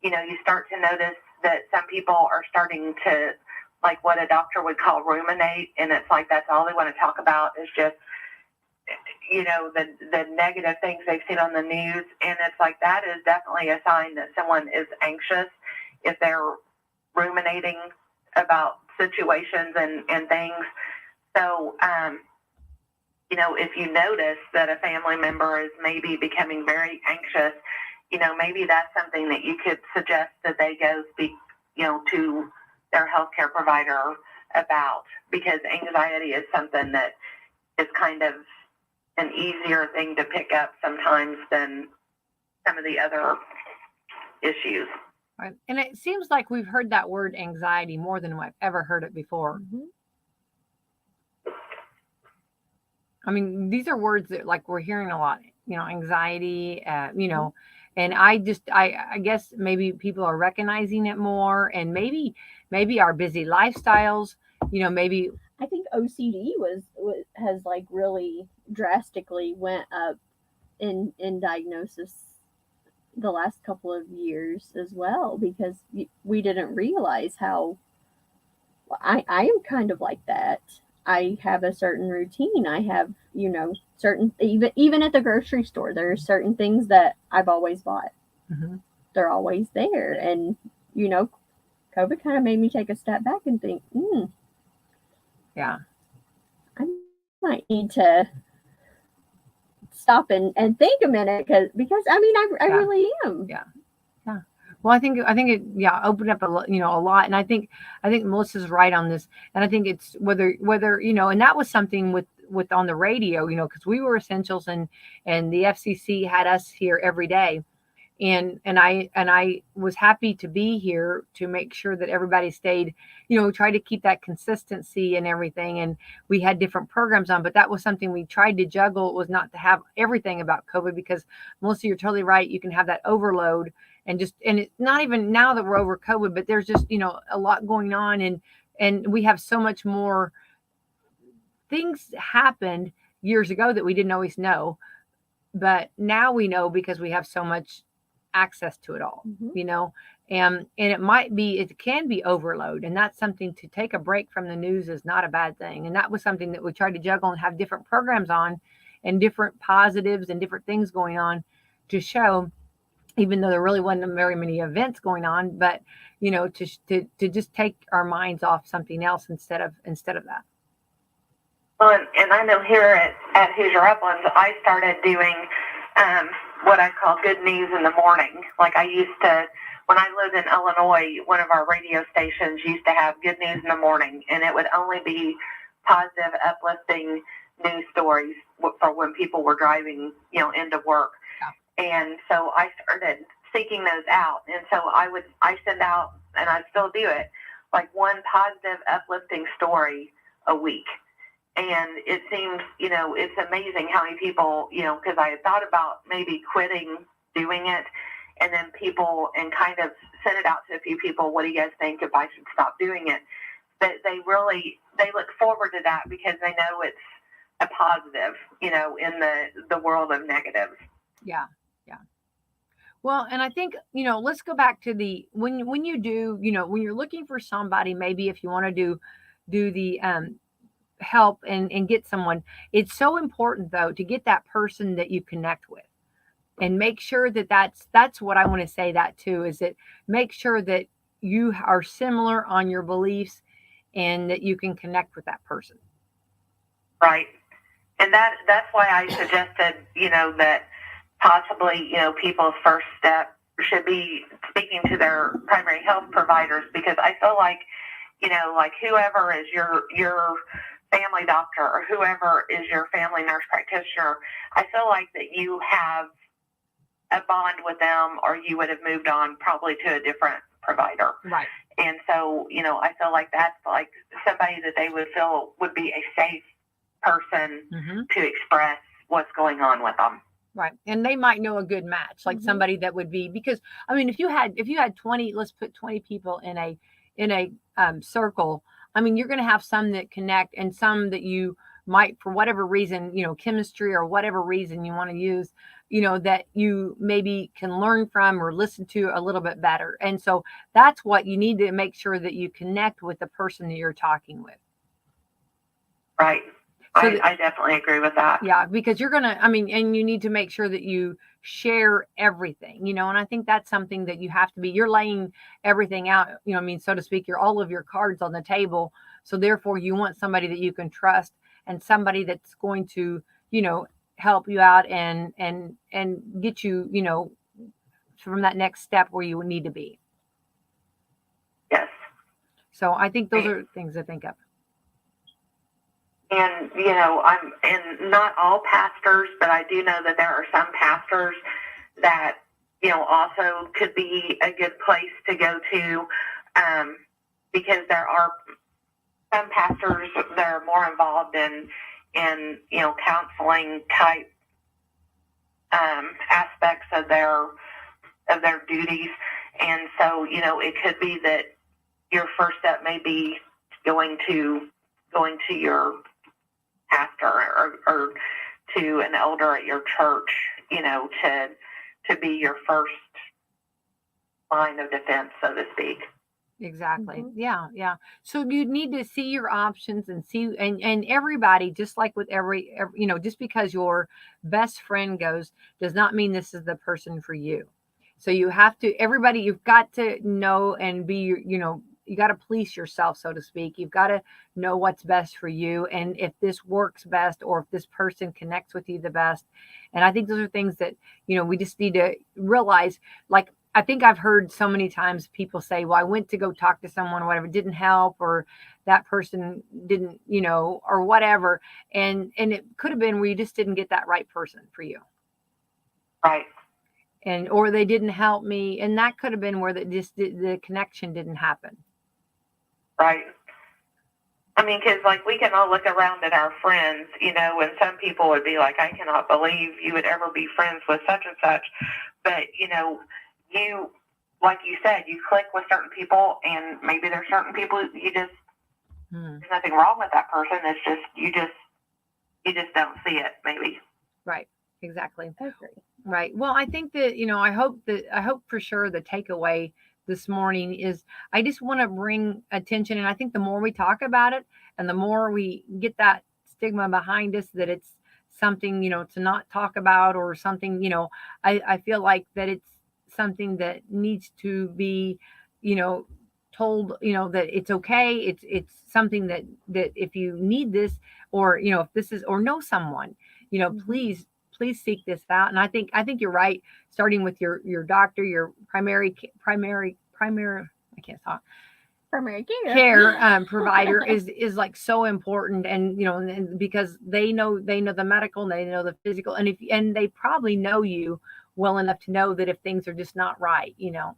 you start to notice that some people are starting to, like what a doctor would call ruminate. And it's like, that's all they want to talk about is just, the negative things they've seen on the news. And it's like, that is definitely a sign that someone is anxious if they're ruminating about situations and things. So, if you notice that a family member is maybe becoming very anxious, maybe that's something that you could suggest that they go speak, to their healthcare provider about, because anxiety is something that is kind of an easier thing to pick up sometimes than some of the other issues. Right. And it seems like we've heard that word anxiety more than I've ever heard it before. I mean, these are words that like we're hearing a lot, anxiety, and I guess maybe people are recognizing it more, and maybe our busy lifestyles, maybe. I think OCD has like really drastically went up in diagnosis the last couple of years as well, because we didn't realize how I am kind of like that. I have a certain routine. I have, certain, even at the grocery store, there are certain things that I've always bought. They're always there. And, COVID kind of made me take a step back and think, yeah, I might need to stop and think a minute because I mean, I really am. Yeah. Well, I think it opened up a lot, and I think Melissa's right on this, and I think it's whether and that was something with on the radio, because we were essentials, and the FCC had us here every day, and I was happy to be here to make sure that everybody stayed, try to keep that consistency and everything, and we had different programs on, but that was something we tried to juggle. It was not to have everything about COVID, because Melissa, you're totally right. You can have that overload. And it's not even now that we're over COVID, but there's just, a lot going on, and we have so much more things happened years ago that we didn't always know, but now we know because we have so much access to it all, and it can be overload, and that's something to take a break from the news is not a bad thing. And that was something that we tried to juggle and have different programs on and different positives and different things going on to show. even though there really wasn't very many events going on, but to just take our minds off something else instead of that. Well, and I know here at Hoosier Uplands, I started doing what I call good news in the morning. Like I used to, when I lived in Illinois, one of our radio stations used to have good news in the morning, and it would only be positive, uplifting news stories for when people were driving, into work. Yeah. And so I started seeking those out. And so I send out, and I still do it, like one positive, uplifting story a week. And it seems, it's amazing how many people, because I had thought about maybe quitting doing it, and then people, and kind of sent it out to a few people, what do you guys think if I should stop doing it? But they look forward to that because they know it's a positive, in the world of negatives. Yeah. Yeah. Well, and I think, let's go back to when you do, when you're looking for somebody, maybe if you want to do the, help and get someone, it's so important though to get that person that you connect with, and make sure that that's what I want to say that too, is that make sure that you are similar on your beliefs and that you can connect with that person. Right. And that's why I suggested, that possibly, people's first step should be speaking to their primary health providers, because I feel like, like whoever is your family doctor or whoever is your family nurse practitioner, I feel like that you have a bond with them, or you would have moved on probably to a different provider. Right. And so, I feel like that's like somebody that they would feel would be a safe person to express what's going on with them. Right. And they might know a good match, like somebody that would be, because I mean, if you had 20, let's put 20 people in a circle, I mean, you're going to have some that connect and some that you might, for whatever reason, chemistry or whatever reason you want to use, that you maybe can learn from or listen to a little bit better. And so that's what you need to make sure that you connect with the person that you're talking with. Right. So I definitely agree with that. Yeah, because you're going to, and you need to make sure that you share everything, and I think that's something that you have to be, you're laying everything out, so to speak, you're all of your cards on the table. So therefore you want somebody that you can trust, and somebody that's going to, help you out and get you, from that next step where you need to be. Yes. So I think those are things to think of. And, and not all pastors, but I do know that there are some pastors that, also could be a good place to go to, because there are some pastors that are more involved in counseling type aspects of their duties. And so, it could be that your first step may be going to your pastor or to an elder at your church, to be your first line of defense, so to speak. Exactly. Yeah. So you need to see your options and see, and everybody, just like with every, just because your best friend goes does not mean this is the person for you. So you have to, everybody, you've got to know and be, you got to police yourself, so to speak. You've got to know what's best for you, and if this works best, or if this person connects with you the best. And I think those are things that, we just need to realize. Like, I think I've heard so many times people say, well, I went to go talk to someone or whatever, it didn't help, or that person didn't, or whatever. And it could have been where you just didn't get that right person for you. Right. Or they didn't help me. And that could have been where the connection didn't happen. Right. Because like we can all look around at our friends, and some people would be like, I cannot believe you would ever be friends with such and such. But, you, like you said, you click with certain people, and maybe there's certain people you just, there's nothing wrong with that person. It's just, you just don't see it, maybe. Right. Exactly. I agree. Right. Well, I think that, I hope for sure the takeaway this morning is, I just want to bring attention. And I think the more we talk about it and the more we get that stigma behind us, that it's something, to not talk about, or something, I feel like that it's something that needs to be, told, that it's okay. It's something that if you need this, or, if this is, or know someone, please seek this out. And I think you're right. Starting with your doctor, your primary, I can't talk. Primary Care provider is like so important, and because they know the medical, and they know the physical, and they probably know you well enough to know that if things are just not right. Yeah,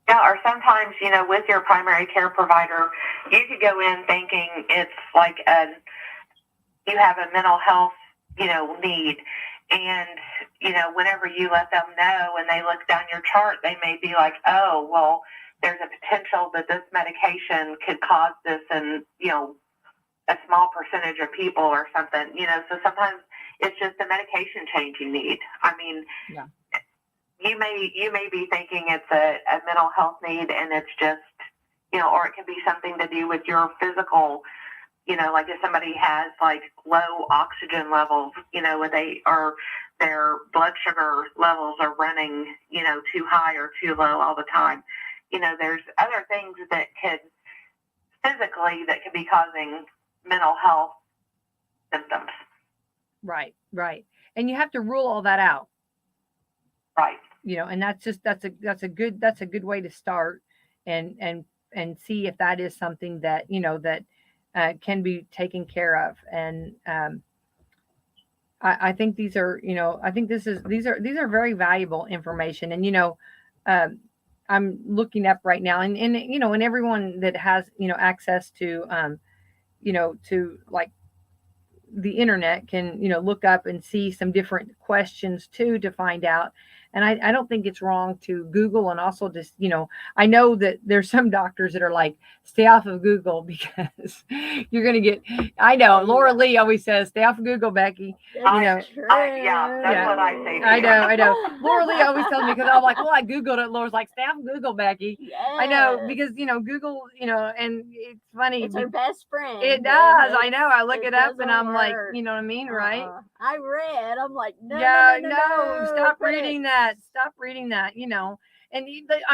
or sometimes, with your primary care provider, you could go in thinking it's like you have a mental health, need. And, whenever you let them know and they look down your chart, they may be like, oh, well, there's a potential that this medication could cause this in, a small percentage of people or something, so sometimes it's just a medication change you need. I mean, yeah. You may be thinking it's a mental health need, and it's just, or it can be something to do with your physical, like if somebody has like low oxygen levels, when their blood sugar levels are running, too high or too low all the time. There's other things that could be causing mental health symptoms. Right. And you have to rule all that out. Right. And that's a good way to start and see if that is something that, that can be taken care of. And I think these are, these are very valuable information. And, I'm looking up right now, and everyone that has, access to, to like the internet can, look up and see some different questions too, to find out. And I don't think it's wrong to Google, and also just, I know that there's some doctors that are like, stay off of Google because you're going to get, I know Laura Lee always says, stay off of Google, Becky. That's what I say. I know. Laura Lee always tells me, because I'm like, well, I Googled it. Laura's like, stay off of Google, Becky. Yes. I know, because, Google, and it's funny. It's her best friend. It does. I know. I look it up and I'm like, you know what I mean? Right. I read. I'm like, no. Stop reading that. Stop reading that, and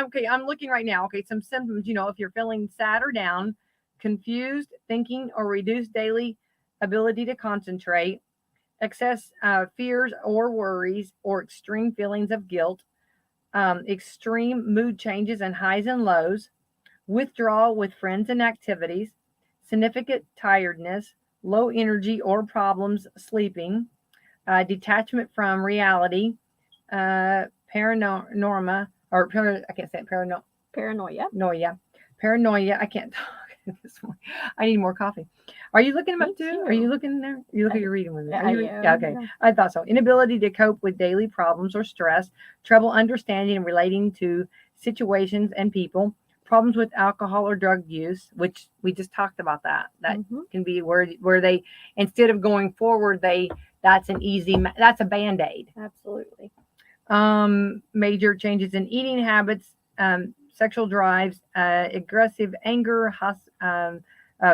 okay, I'm looking right now. Okay. Some symptoms, if you're feeling sad or down, confused, thinking, or reduced daily ability to concentrate, excess fears or worries, or extreme feelings of guilt, extreme mood changes and highs and lows, withdrawal with friends and activities, significant tiredness, low energy or problems sleeping, detachment from reality, paranoia. I can't talk this morning. I need more coffee. Are you looking them up too? Are you looking there? You're reading with me. Yeah, okay. I thought so. Inability to cope with daily problems or stress, trouble understanding and relating to situations and people, problems with alcohol or drug use, which we just talked about that can be where they, instead of going forward, that's a Band-Aid. Absolutely. Major changes in eating habits, sexual drives, aggressive anger,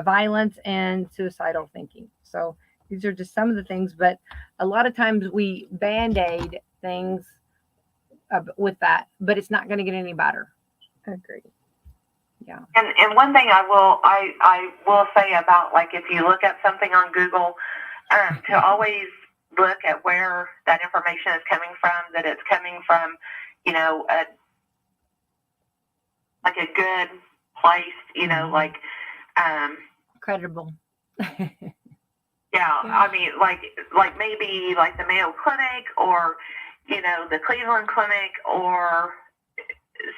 violence, and suicidal thinking. So these are just some of the things, but a lot of times we Band-Aid things with that, but it's not going to get any better. Agreed. Yeah. And one thing I will say about, like, if you look at something on Google, to always look at where that information is coming from, that it's coming from, a good place, like credible. Yeah, I mean, like maybe like the Mayo Clinic, or the Cleveland Clinic, or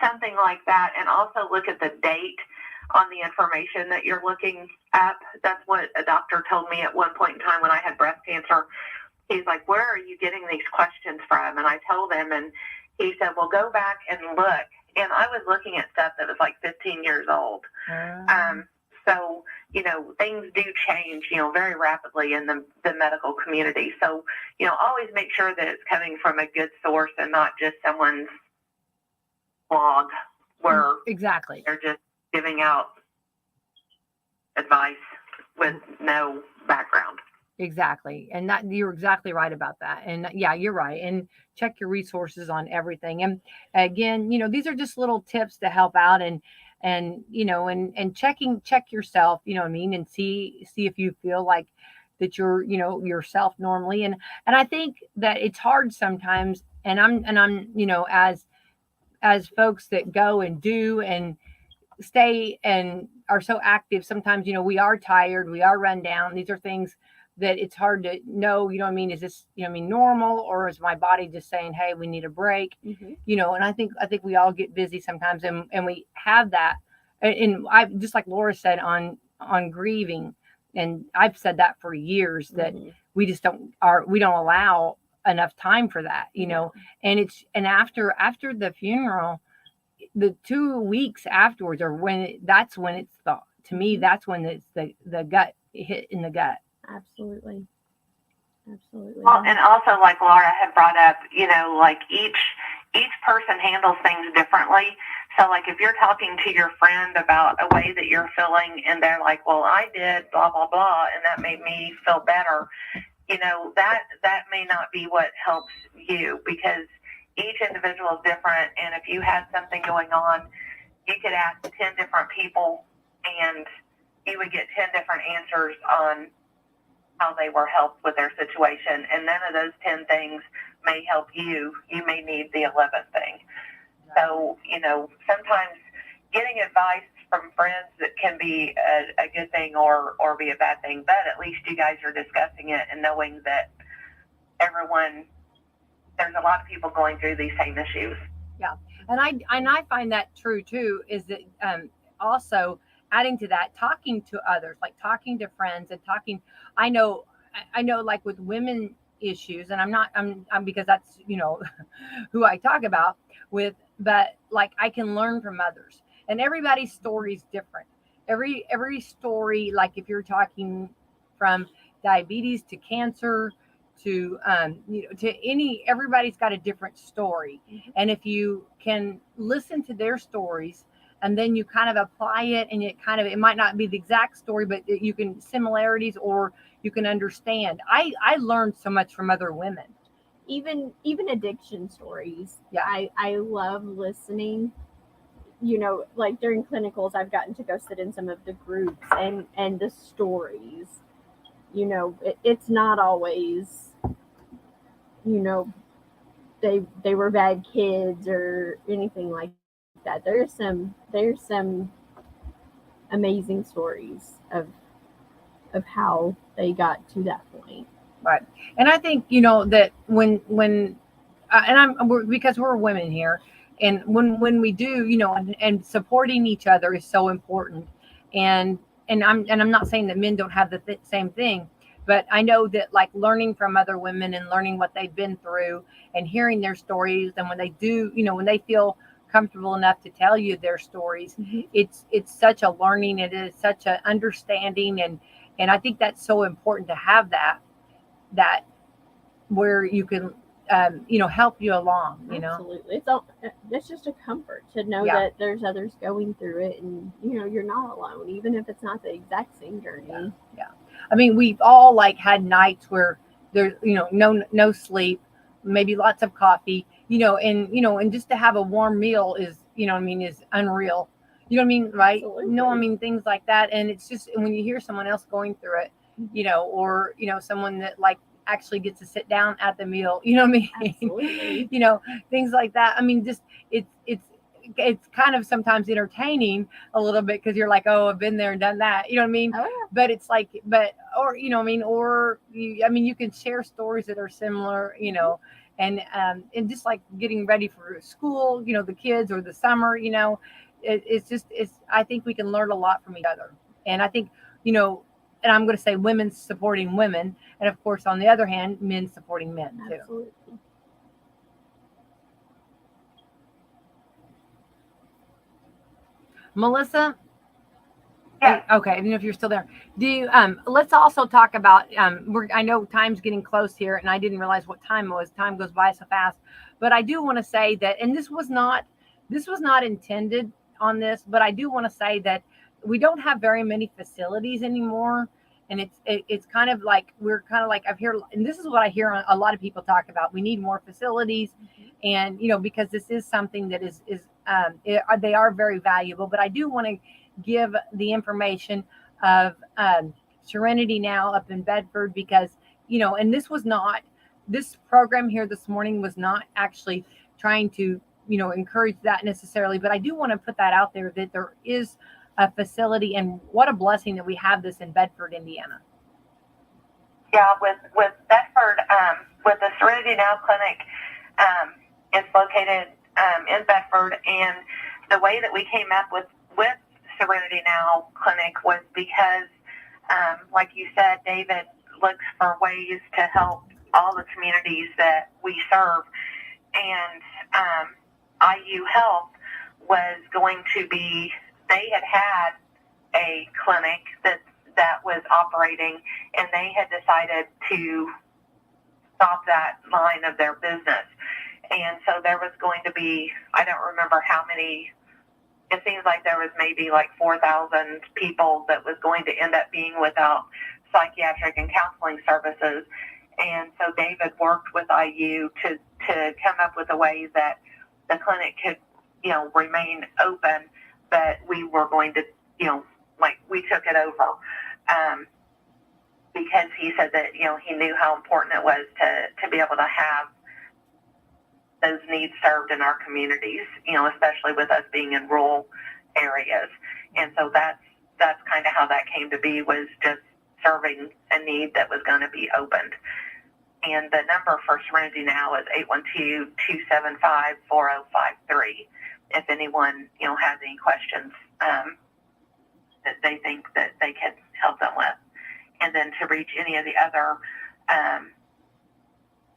something like that, and also look at the date on the information that you're looking up. That's what a doctor told me at one point in time when I had breast cancer. He's like, where are you getting these questions from? And I told him, and he said, well, go back and look. And I was looking at stuff that was like 15 years old. So, things do change, very rapidly in the medical community. So, always make sure that it's coming from a good source and not just someone's blog where exactly they're just giving out advice with no background. Exactly. And that you're exactly right about that. And yeah, you're right. And check your resources on everything. And again, these are just little tips to help out and check yourself, you know what I mean, and see if you feel like that you're, yourself normally. And I think that it's hard sometimes. And I'm, as folks that go and do and stay and are so active, sometimes we are tired, we are run down. These are things that it's hard to know, you know what I mean, is this, normal, or is my body just saying, hey, we need a break? And I think we all get busy sometimes, and we have that. And I, just like Laura said, on grieving, and I've said that for years, that we just we don't allow enough time for that, and after the funeral, the 2 weeks afterwards, or that's when it's to me, that's when it's the gut hit in the gut. Absolutely. Well, and also, like Laura had brought up, like each person handles things differently. So, like, if you're talking to your friend about a way that you're feeling, and they're like, well, I did blah, blah, blah, and that made me feel better, that may not be what helps you, because each individual is different. And if you had something going on, you could ask 10 different people, and you would get 10 different answers on how they were helped with their situation. And none of those 10 things may help you. You may need the 11th thing. So, sometimes getting advice from friends, that can be a good thing or be a bad thing, but at least you guys are discussing it and knowing that there's a lot of people going through these same issues. Yeah. And I find that true too, is that also adding to that, talking to others, like talking to friends and talking. I know like with women issues, and I'm because that's, who I talk about with, but like I can learn from others, and everybody's story is different. Every story, like if you're talking from diabetes to cancer to everybody's got a different story. And if you can listen to their stories, and then you kind of apply it, and it might not be the exact story, but you can similarities, or you can understand. I learned so much from other women. Even addiction stories. Yeah. I love listening. Like during clinicals, I've gotten to go sit in some of the groups and the stories. It's not always, they were bad kids or anything like that. There's some amazing stories of how they got to that point. Right. And I think, that when because we're women here, and when we do, and supporting each other is so important. And I'm not saying that men don't have the same thing, but I know that, like, learning from other women and learning what they've been through and hearing their stories, and when they do, when they feel comfortable enough to tell you their stories, it's such a learning. It is such an understanding, and I think that's so important to have that where you can help you along. Absolutely. It's just a comfort to know that there's others going through it, and you're not alone, even if it's not the exact same journey. Yeah. I mean, we've all like had nights where there's no sleep, maybe lots of coffee, and just to have a warm meal is is unreal. You know what I mean? Right? Absolutely. No, I mean, things like that. And it's just, when you hear someone else going through it, or someone that like actually gets to sit down at the meal, you know what I mean? Absolutely. Things like that. I mean, just it's kind of sometimes entertaining a little bit, because you're like, oh, I've been there and done that. You know what I mean? Oh, yeah. But it's like, you can share stories that are similar, and just like getting ready for school, the kids, or the summer, I think we can learn a lot from each other. And I think, and I'm going to say women supporting women, and of course, on the other hand, men supporting men too. Absolutely. Melissa? Yeah. Okay, I don't know if you're still there. Do you, let's also talk about, I know time's getting close here, and I didn't realize what time it was. Time goes by so fast. But I do want to say that, and this was not intended on this, but I do want to say that we don't have very many facilities anymore. And it's kind of like, we're kind of like, I've heard, and this is what I hear a lot of people talk about. We need more facilities, and because this is something that they are very valuable. But I do want to give the information of Serenity Now up in Bedford, because and this program here this morning was not actually trying to encourage that necessarily, but I do want to put that out there, that there is a facility, and what a blessing that we have this in Bedford, Indiana. Yeah, with Bedford, with the Serenity Now clinic, it's located in Bedford, and the way that we came up with Serenity Now clinic was because, like you said, David looks for ways to help all the communities that we serve, and IU Health was going to be, they had a clinic that was operating, and they had decided to stop that line of their business. And so there was going to be, I don't remember how many, it seems like there was maybe like 4,000 people that was going to end up being without psychiatric and counseling services. And so David worked with IU to come up with a way that the clinic could, remain open, but we were going to, we took it over, because he said that, he knew how important it was to be able to have those needs served in our communities, especially with us being in rural areas. And so that's kind of how that came to be, was just serving a need that was going to be opened. And the number for Serenity Now is 812-275-4053. If anyone, has any questions that they think that they can help them with. And then to reach any of the other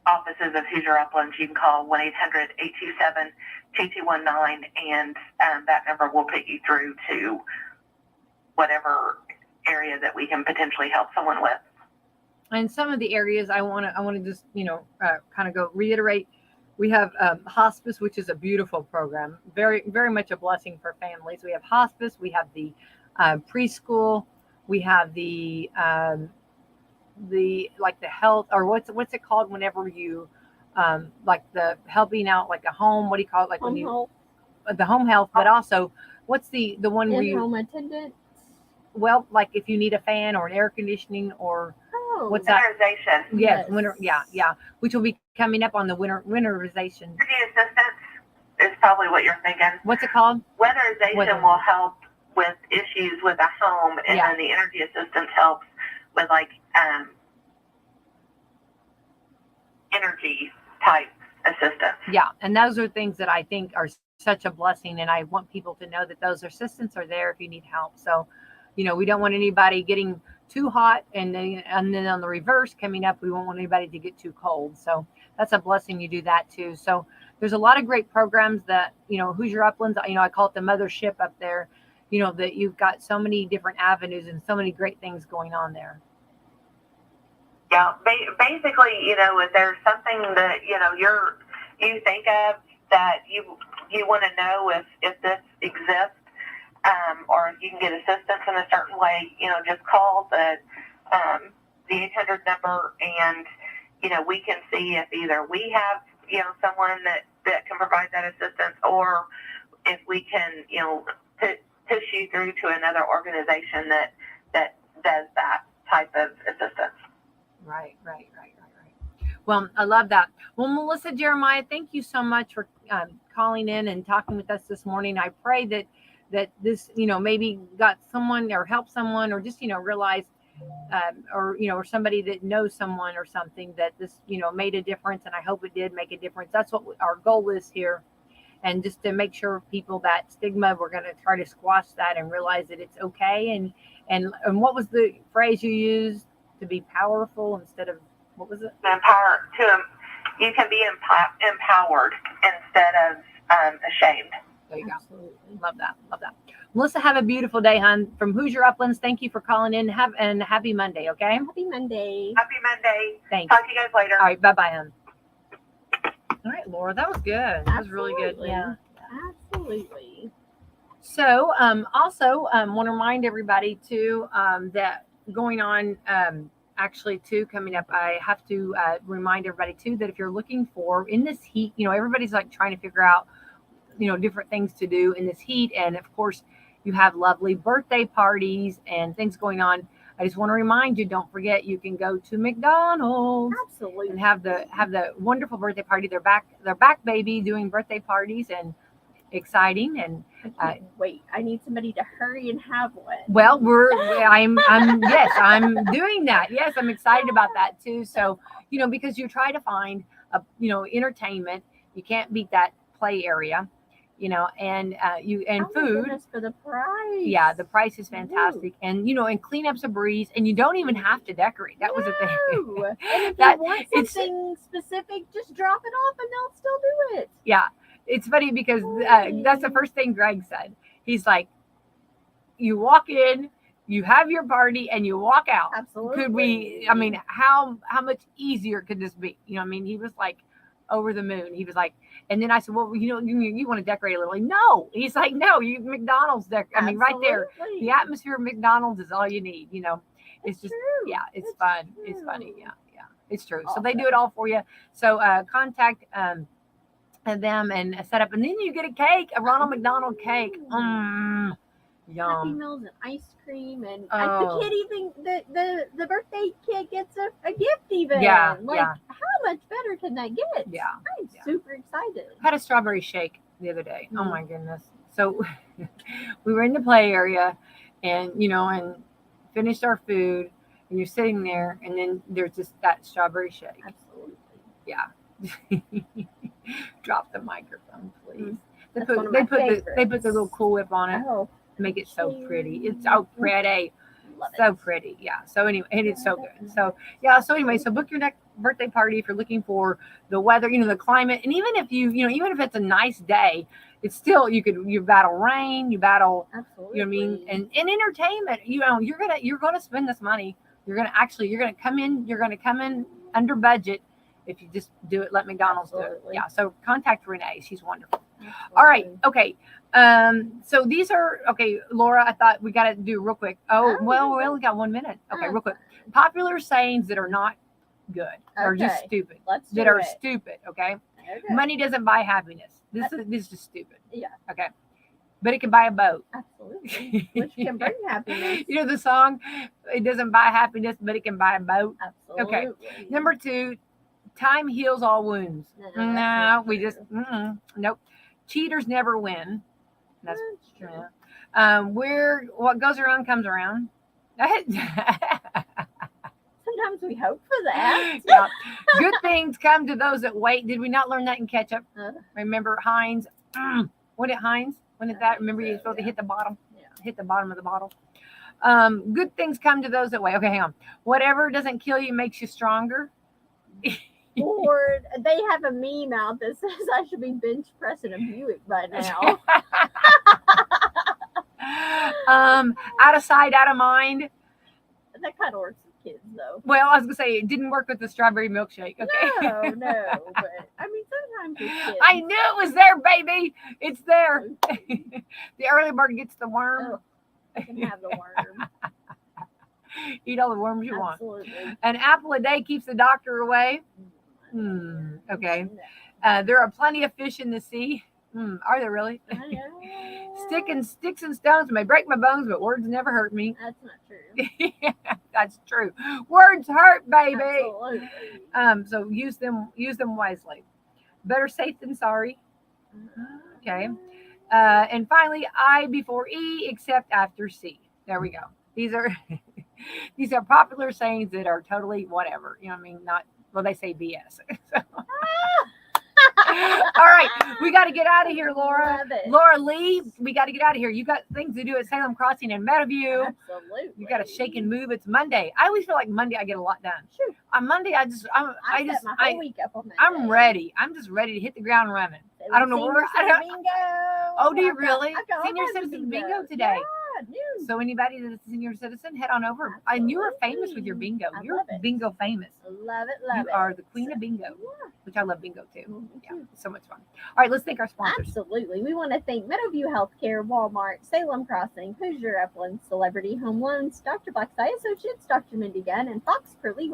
offices of Hoosier Uplands, you can call 1-800-827-2219, and that number will put you through to whatever area that we can potentially help someone with. And some of the areas I want to just kind of go reiterate. We have hospice, which is a beautiful program, very very much a blessing for families. We have hospice, we have the preschool, we have the health, or what's it called whenever you like the helping out, like a home, what do you call it, like home when you health. The home health, but also what's the one where you home attendants. Well, like if you need a fan or an air conditioning, or what's that? Winterization. Yes, winter. Yeah, which will be coming up on the winterization. Energy assistance is probably what you're thinking. What's it called? Weatherization will help with issues with a home, and then the energy assistance helps with like energy type assistance. Yeah, and those are things that I think are such a blessing, and I want people to know that those assistants are there if you need help. So, we don't want anybody getting too hot, and then on the reverse coming up, we won't want anybody to get too cold. So that's a blessing you do that too. So there's a lot of great programs that, Hoosier Uplands, I call it the mothership up there, that you've got so many different avenues and so many great things going on there. Yeah, basically, if there's something that, you think of that you want to know if this exists, or if you can get assistance in a certain way, just call the 800 number, and, we can see if either we have, someone that can provide that assistance, or if we can, push you through to another organization that does that type of assistance. Right. Well, I love that. Well, Melissa, Jeremiah, thank you so much for calling in and talking with us this morning. I pray that this, maybe got someone or helped someone, or just, realized, or somebody that knows someone or something, that this, made a difference. And I hope it did make a difference. That's what our goal is here. And just to make sure people, that stigma, we're going to try to squash that and realize that it's okay. And what was the phrase you used? To be powerful instead of, what was it? You can be empowered instead of ashamed. There you go. Absolutely. Love that. Melissa, have a beautiful day, hon. From Hoosier Uplands, thank you for calling in. And happy Monday, okay? Happy Monday. Happy Monday. Thanks. Talk to you guys later. All right, bye-bye, hon. All right, Laura, that was good. That was really good. Absolutely. Yeah. Absolutely. So, also, want to remind everybody too that going on actually too coming up. I have to remind everybody too that if you're looking for in this heat, everybody's like trying to figure out different things to do in this heat, and of course you have lovely birthday parties and things going on. I just want to remind you, don't forget you can go to McDonald's Absolutely. and have the wonderful birthday party. They're back, baby, doing birthday parties, and exciting. And wait, I need somebody to hurry and have one. well, I'm yes, I'm doing that. Yes, I'm excited about that too. So because you try to find entertainment, you can't beat that play area. And food for the price. Yeah, the price is fantastic. Ooh. And and cleanup's a breeze, and you don't even have to decorate. That was the thing. And if you want something specific, just drop it off and they'll still do it. Yeah, it's funny because that's the first thing Greg said. He's like, you walk in, you have your party, and you walk out. Absolutely. How much easier could this be? He was like over the moon. He was like, and then I said, well, you want to decorate a little. No. He's like, no, McDonald's right there. The atmosphere of McDonald's is all you need. It's just, true. Yeah, it's fun. True. It's funny. Yeah, it's true. Awesome. So they do it all for you. So contact them and set up, and then you get a cake, a Ronald McDonald cake. Yum. Happy Meals and ice cream, and the kid even the birthday kid gets a gift even. Yeah, how much better can that get? Yeah, I'm super excited. I had a strawberry shake the other day. Mm-hmm. Oh my goodness! So we were in the play area, and and finished our food, and you're sitting there, and then there's just that strawberry shake. Absolutely. Yeah. Drop the microphone, please. Mm-hmm. They put the little Cool Whip on it. Oh. Make it so pretty. It's so pretty. So pretty. Yeah. So anyway, and it's so good. So yeah. So anyway, so book your next birthday party if you're looking for the weather, the climate, and even if even if it's a nice day, it's still you battle rain, you battle. Absolutely. You know what I mean? And entertainment. You're gonna spend this money. You're gonna come in under budget if you just do it. Let McDonald's do it. Yeah. So contact Renee. She's wonderful. Absolutely. All right. Okay. So these are okay, Laura. I thought we got to do real quick. We only got 1 minute. Okay, real quick. Popular sayings that are not good or just stupid. Stupid. Okay? Money doesn't buy happiness. This is just stupid. Yeah. Okay. But it can buy a boat. Absolutely. Which can bring happiness. The song. It doesn't buy happiness, but it can buy a boat. Absolutely. Okay. Number 2. Time heals all wounds. No, we just nope. Cheaters never win. That's true. What goes around comes around. Sometimes we hope for that. Yeah. Good things come to those that wait. Did we not learn that in ketchup? Remember Heinz? What did Heinz? When did that? Remember you're supposed to hit the bottom? Yeah. Hit the bottom of the bottle. Good things come to those that wait. Okay, hang on. Whatever doesn't kill you makes you stronger. Or they have a meme out that says I should be bench pressing a Buick by now. Out of sight, out of mind. That kind of works with kids, though. Well, I was gonna say it didn't work with the strawberry milkshake. Okay. No. But sometimes with kids. I knew it was there, baby. It's there. The early bird gets the worm. You can have the worm. Eat all the worms you Absolutely. Want. An apple a day keeps the doctor away. Okay. There are plenty of fish in the sea. Are there really? Sticks and stones may break my bones, but words never hurt me. That's not true. Yeah, that's true. Words hurt, baby. Absolutely. So use them wisely. Better safe than sorry. Okay. And finally, I before E except after C. There we go. These are popular sayings that are totally whatever. They say BS. All right, we got to get out of here, Laura. Laura Lee, we got to get out of here. You got things to do at Salem Crossing and Meadowview. Absolutely. You got to shake and move. It's Monday. I always feel like Monday I get a lot done. Sure. On Monday, I set my whole week up on Monday. I'm ready. I'm just ready to hit the ground running. I don't know where. Bingo. Oh, do you really? Senior Citizen Bingo today. Yeah, news. So anybody that's a senior citizen, head on over. And you are famous with your bingo. I You're love it. bingo famous. Love it. You are the queen of bingo, Yeah. which I love bingo too. Me Yeah, too. so much fun. All right, let's thank our sponsors. Absolutely. We want to thank Meadowview Healthcare, Walmart, Salem Crossing, Hoosier Uplands, Celebrity Home Loans, Dr. Black's Eye Associates, Dr. Mindy Gunn, and Fox for Legal.